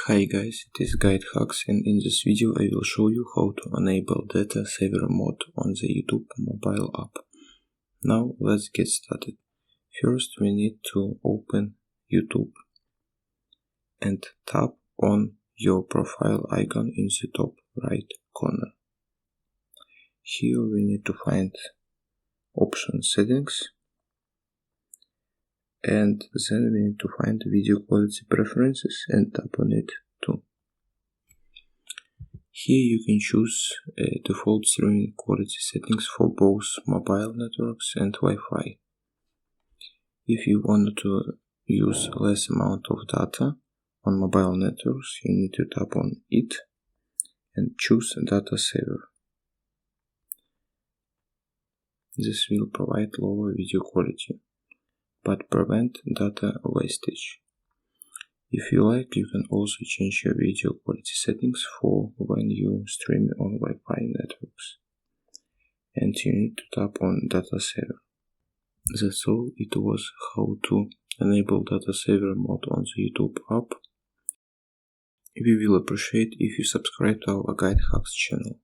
Hi guys, it is GuideHacks, and in this video I will show you how to enable data saver mode on the YouTube mobile app. Now let's get started. First we need to open YouTube and tap on your profile icon in the top right corner. Here we need to find option settings, and then we need to find video quality preferences and tap on it too. Here you can choose default streaming quality settings for both mobile networks and Wi-Fi. If you want to use less amount of data on mobile networks, you need to tap on it and choose data saver. This will provide lower video quality, but prevent data wastage. If you like, you can also change your video quality settings for when you stream on Wi-Fi networks. And you need to tap on data saver. That's all it was how to enable data saver mode on the YouTube app. We will appreciate if you subscribe to our GuideHacks channel.